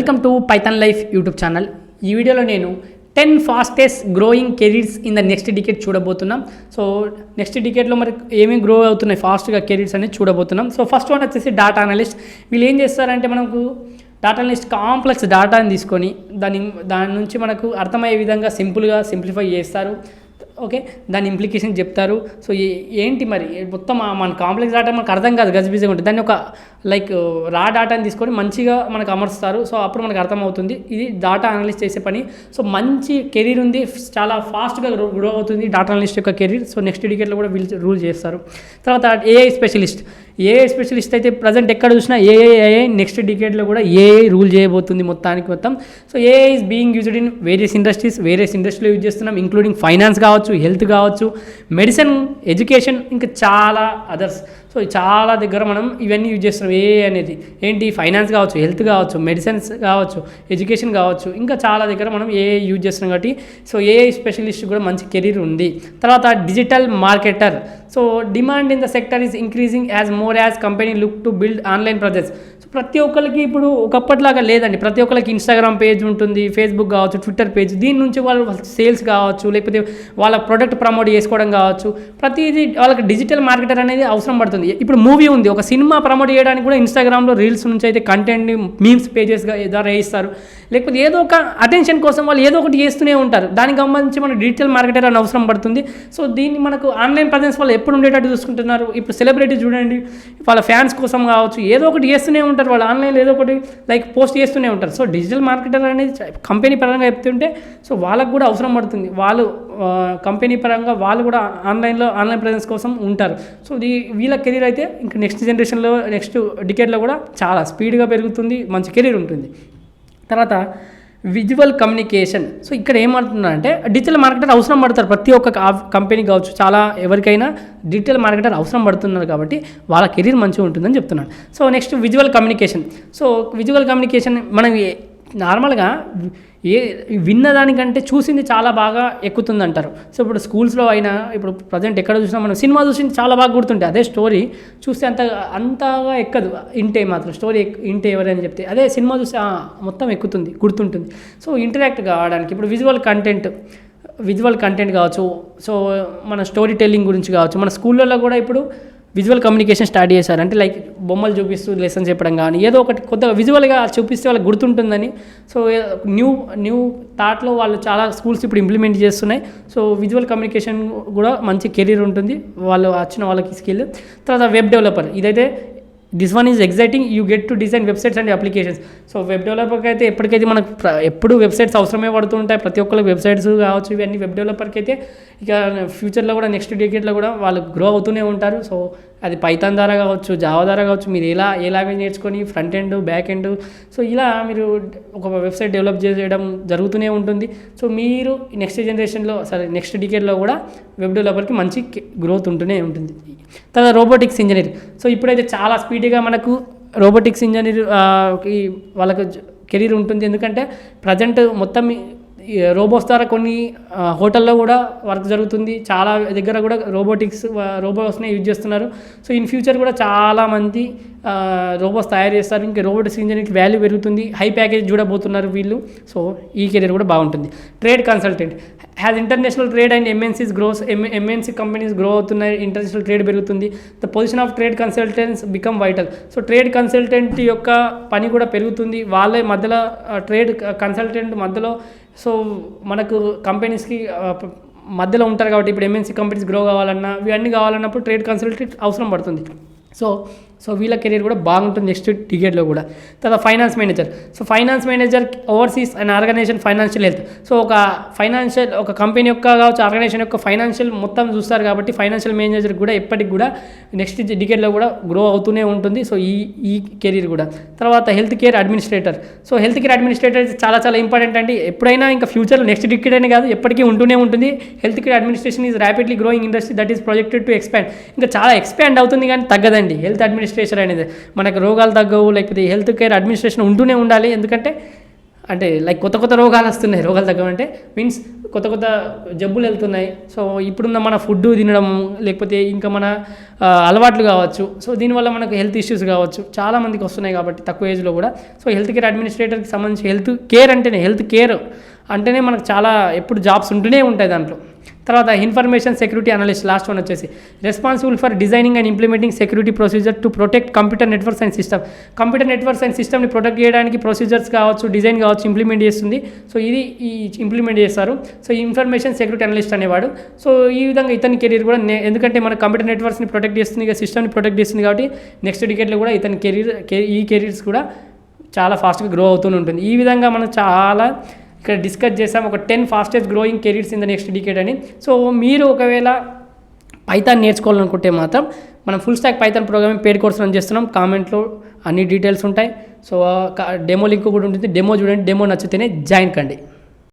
Welcome to Python life YouTube channel. ఈ వీడియోలో నేను 10 fastest growing careers in the next decade చూడబోతున్నాం. So next డికేడ్లో మరి ఏమేమి గ్రో అవుతున్నాయి ఫాస్ట్గా కెరీర్స్ అనేది చూడబోతున్నాం. సో ఫస్ట్ వన్ వచ్చేసి డాటా అనలిస్ట్. వీళ్ళు ఏం చేస్తారంటే మనకు డాటా అనలిస్ట్ కాంప్లెక్స్ డాటాని తీసుకొని దాని నుంచి మనకు అర్థమయ్యే విధంగా సింప్లిఫై చేస్తారు. ఓకే, దాని ఇంప్లికేషన్ చెప్తారు. సో ఏంటి మరి మొత్తం మన కాంప్లెక్స్ డాటా మనకు అర్థం కాదు, గజిబిజిగా ఉంటుంది. దాన్ని ఒక రా డాటాని తీసుకొని మంచిగా మనకు అమరుస్తారు. సో అప్పుడు మనకు అర్థమవుతుంది ఇది డాటా అనలిస్ట్ చేసే పని. సో మంచి కెరీర్ ఉంది, చాలా ఫాస్ట్గా గ్రో అవుతుంది డాటా అనలిస్ట్ యొక్క కెరీర్. సో నెక్స్ట్ డికేట్లో కూడా వీళ్ళు రూల్ చేస్తారు. తర్వాత ఏఐ స్పెషలిస్ట్ అయితే ప్రజెంట్ ఎక్కడ చూసినా ఏఐ నెక్స్ట్ డికేడ్లో కూడా ఏఐ రూల్ చేయబోతుంది మొత్తం. So AI is being used in various ఇండస్ట్రీలో యూజ్ చేస్తున్నాం, ఇంక్లూడింగ్ ఫైనాన్స్ కావచ్చు, హెల్త్ కావచ్చు, మెడిసిన్, ఎడ్యుకేషన్, ఇంకా చాలా అదర్స్. సో చాలా దగ్గర మనం ఇవన్నీ యూజ్ చేస్తున్నాం. ఏఐ అనేది ఏంటి, ఫైనాన్స్ కావచ్చు, హెల్త్ కావచ్చు, మెడిసిన్స్ కావచ్చు, ఎడ్యుకేషన్ కావచ్చు, ఇంకా చాలా దగ్గర మనం ఏఐ యూజ్ చేస్తున్నాం కాబట్టి సో ఏఐ స్పెషలిస్ట్ కూడా మంచి కెరీర్ ఉంది. తర్వాత digital marketer. So demand in the sector is increasing as more as company look to build online projects. So ప్రతి ఒక్కరికి ఇప్పుడు ఒకప్పటిలాగా లేదండి. ప్రతి ఒక్కరికి ఇన్స్టాగ్రామ్ పేజ్ ఉంటుంది, ఫేస్బుక్ కావచ్చు, ట్విట్టర్ పేజ్. దీని నుంచి వాళ్ళు సేల్స్ కావచ్చు, లేకపోతే వాళ్ళ ప్రొడక్ట్ ప్రమోట్ చేసుకోవడం కావచ్చు, ప్రతిదీ వాళ్ళకి డిజిటల్ మార్కెటర్ అనేది అవసరం పడుతుంది. ఇప్పుడు మూవీ ఉంది, ఒక సినిమా ప్రమోట్ చేయడానికి కూడా ఇన్స్టాగ్రామ్లో రీల్స్ నుంచి అయితే కంటెంట్ని మీమ్స్ పేజెస్గా ద్వారా వేయిస్తారు. లేకపోతే ఏదో ఒక అటెన్షన్ కోసం వాళ్ళు ఏదో ఒకటి చేస్తూనే ఉంటారు. దానికి సంబంధించి మన డిజిటల్ మార్కెటర్ అని అవసరం పడుతుంది. సో దీన్ని మనకు ఆన్లైన్ ప్రజెన్స్ వాళ్ళు ఎప్పుడు ఉండేటట్టు చూసుకుంటున్నారు. ఇప్పుడు సెలబ్రిటీ చూడండి, వాళ్ళ ఫ్యాన్స్ కోసం కావచ్చు ఏదో ఒకటి చేస్తూనే ఉంటారు. వాళ్ళు ఆన్లైన్లో ఏదో ఒకటి పోస్ట్ చేస్తూనే ఉంటారు. సో డిజిటల్ మార్కెటర్ అనేది కంపెనీ పరంగా చెప్తుంటే సో వాళ్ళకు కూడా అవసరం పడుతుంది. వాళ్ళు కంపెనీ పరంగా వాళ్ళు కూడా ఆన్లైన్ ప్రజెన్స్ కోసం ఉంటారు. సో వీళ్ళ కెరీర్ అయితే ఇంకా నెక్స్ట్ జనరేషన్లో నెక్స్ట్ డికేడ్లో కూడా చాలా స్పీడ్గా పెరుగుతుంది, మంచి కెరీర్ ఉంటుంది. తర్వాత విజువల్ కమ్యూనికేషన్. సో ఇక్కడ ఏమంటున్నారంటే డిజిటల్ మార్కెటర్ అవసరం పడతారు. ప్రతి ఒక్క కంపెనీ కావచ్చు, చాలా ఎవరికైనా డిజిటల్ మార్కెటర్ అవసరం పడుతున్నారు కాబట్టి వాళ్ళ కెరీర్ మంచిగా ఉంటుందని చెప్తున్నాను. So next visual communication. So visual communication మనం నార్మల్గా విన్న దానికంటే చూసింది చాలా బాగా ఎక్కుతుంది అంటారు. సో ఇప్పుడు స్కూల్స్లో అయినా ఇప్పుడు ప్రజెంట్ ఎక్కడ చూసినా మనం సినిమా చూసింది చాలా బాగా గుర్తుంటాయి. అదే స్టోరీ చూస్తే అంతగా ఎక్కదు. స్టోరీ ఇంటే ఎవరైనా చెప్తే అదే సినిమా చూస్తే మొత్తం ఎక్కుతుంది, గుర్తుంటుంది. సో ఇంటరాక్ట్ కావడానికి ఇప్పుడు విజువల్ కంటెంట్ కావచ్చు, సో మన స్టోరీ టెల్లింగ్ గురించి కావచ్చు, మన స్కూళ్ళల్లో కూడా ఇప్పుడు విజువల్ కమ్యూనికేషన్ స్టార్ట్ చేశారు. అంటే బొమ్మలు చూపిస్తూ లెసన్ చెప్పడం కానీ ఏదో ఒకటి కొత్తగా విజువల్గా చూపిస్తే వాళ్ళకి గుర్తుంటుందని. సో న్యూ థాట్లో వాళ్ళు చాలా స్కూల్స్ ఇప్పుడు ఇంప్లిమెంట్ చేస్తున్నాయి. సో విజువల్ కమ్యూనికేషన్ కూడా మంచి కెరీర్ ఉంటుంది వాళ్ళు వచ్చిన వాళ్ళకి స్కిల్. తర్వాత వెబ్ డెవలపర్. ఇదైతే this one is exciting, you get to design websites and applications. So web డెవలపర్కి అయితే ఎప్పటికైతే మనకు ఎప్పుడు వెబ్సైట్స్ అవసరమే పడుతుంటాయి. ప్రతి ఒక్కరికి వెబ్సైట్స్ కావచ్చు, ఇవన్నీ వెబ్ డెవలపర్కి అయితే ఇక ఫ్యూచర్లో కూడా నెక్స్ట్ డికేడ్లో కూడా వాళ్ళు గ్రో అవుతూనే ఉంటారు. సో అది పైథాన్ ద్వారా కావచ్చు, జావా ద్వారా కావచ్చు, మీరు ఎలా లాంగ్వేజ్ నేర్చుకొని front end, back end, so ఇలా మీరు ఒక వెబ్సైట్ డెవలప్ చేయడం జరుగుతూనే ఉంటుంది. సో మీరు నెక్స్ట్ జనరేషన్లో నెక్స్ట్ డికేడ్లో కూడా వెబ్ డెవలపర్కి మంచి గ్రోత్ ఉంటూనే ఉంటుంది. తర్వాత రోబోటిక్స్ ఇంజనీర్. సో ఇప్పుడైతే చాలా స్పీడ్గా మనకు రోబోటిక్స్ ఇంజనీర్ వాళ్ళకు కెరీర్ ఉంటుంది. ఎందుకంటే ప్రజెంట్ మొత్తం రోబోట్స్ ద్వారా కొన్ని హోటల్లో కూడా వర్క్ జరుగుతుంది. చాలా దగ్గర కూడా రోబోట్స్నే యూజ్ చేస్తున్నారు. సో ఇన్ ఫ్యూచర్ కూడా చాలామంది రోబోట్స్ తయారు చేస్తారు. ఇంకా రోబోటిక్స్ ఇంజనీర్కి వాల్యూ పెరుగుతుంది. హై ప్యాకేజ్ చూడబోతున్నారు వీళ్ళు. సో ఈ కెరీర్ కూడా బాగుంటుంది. Trade consultant. Has international trade and MNC companies grow అవుతున్నాయి, ఇంటర్నేషనల్ ట్రేడ్ పెరుగుతుంది. The position of trade consultants become vital. So trade consultant యొక్క పని కూడా పెరుగుతుంది. వాళ్ళే మధ్యలో ట్రేడ్ కన్సల్టెంట్ మధ్యలో సో మనకు కంపెనీస్కి మధ్యలో ఉంటారు కాబట్టి ఇప్పుడు ఎంఎన్సీ కంపెనీస్ గ్రో కావాలన్నా ఇవన్నీ కావాలన్నప్పుడు ట్రేడ్ కన్సల్టెంట్ అవసరం పడుతుంది. సో వీళ్ళ కెరీర్ కూడా బాగుంటుంది నెక్స్ట్ డికేడ్లో కూడా. తర్వాత finance manager overseas and organization financial health. So ఒక కంపెనీ యొక్క కావచ్చు, ఆర్గనైజేషన్ యొక్క ఫైనాన్షియల్ మొత్తం చూస్తారు కాబట్టి ఫైనాన్షియల్ మేనేజర్ కూడా ఎప్పటికి కూడా నెక్స్ట్ డికేడ్లో కూడా గ్రో అవుతూనే ఉంటుంది. సో ఈ కెరీర్ కూడా. తర్వాత health care administrator. So health care administrator చాలా చాలా ఇంపార్టెంట్ అండి. ఎప్పుడైనా ఇంకా ఫ్యూచర్లో నెక్స్ట్ డికేడ్ అనే కాదు, ఎప్పటికీ ఉంటూనే ఉంటుంది. Health care administration is rapidly growing industry that is projected to expand. ఇంకా చాలా ఎక్స్పాండ్ అవుతుంది కానీ తగ్గదండి హెల్త్ అడ్మినిస్ట్రేషన్ అనేది. మనకు రోగాలు తగ్గవు, లేకపోతే హెల్త్ కేర్ అడ్మినిస్ట్రేషన్ ఉంటూనే ఉండాలి. ఎందుకంటే కొత్త రోగాలు వస్తున్నాయి. రోగాలు తగ్గవంటే మీన్స్ కొత్త కొత్త జబ్బులు వెళ్తున్నాయి. సో ఇప్పుడున్న మన ఫుడ్ తినడం లేకపోతే ఇంకా మన అలవాట్లు కావచ్చు. సో దీనివల్ల మనకు హెల్త్ ఇష్యూస్ కావచ్చు చాలామందికి వస్తున్నాయి కాబట్టి తక్కువ ఏజ్లో కూడా. సో హెల్త్ కేర్ అడ్మినిస్ట్రేటర్కి సంబంధించి హెల్త్ కేర్ అంటేనే మనకు చాలా ఎప్పుడు జాబ్స్ ఉంటూనే ఉంటాయి దాంట్లో. తర్వాత information security analyst last one వచ్చేసి responsible for designing and implementing security procedure to protect computer networks and system. Computer networks and సిస్టమ్ని ప్రొటెక్ట్ చేయడానికి ప్రొసీజర్స్ కావచ్చు, డిజైన్ కావచ్చు ఇంప్లిమెంట్ చేస్తుంది. సో ఇది ఇంప్లిమెంట్ చేస్తారు. సో ఇన్ఫర్మేషన్ సెక్యూరిటీ అనలిస్ట్ అనేవాడు. So ఈ విధంగా ఇతని కెరీర్ కూడా ఎందుకంటే మన కంప్యూటర్ నెట్వర్క్స్ని ప్రొటెక్ట్ చేస్తుంది, సిస్టమ్ని ప్రొటెక్ట్ చేస్తుంది కాబట్టి నెక్స్ట్ డికేట్లో కూడా ఇతని కెరీర్స్ కూడా చాలా ఫాస్ట్గా గ్రో అవుతూ ఉంటుంది. ఈ విధంగా మనం చాలా ఇక్కడ డిస్కస్ చేసాం ఒక 10 fastest growing careers in the next decade అని. సో మీరు ఒకవేళ పైథాన్ నేర్చుకోవాలనుకుంటే మాత్రం మనం full stack Python programming paid course run చేస్తున్నాం. కామెంట్లో అన్ని డీటెయిల్స్ ఉంటాయి. సో డెమో లింక్ కూడా ఉంటుంది, డెమో చూడండి. డెమో నచ్చితేనే జాయిన్ కండి.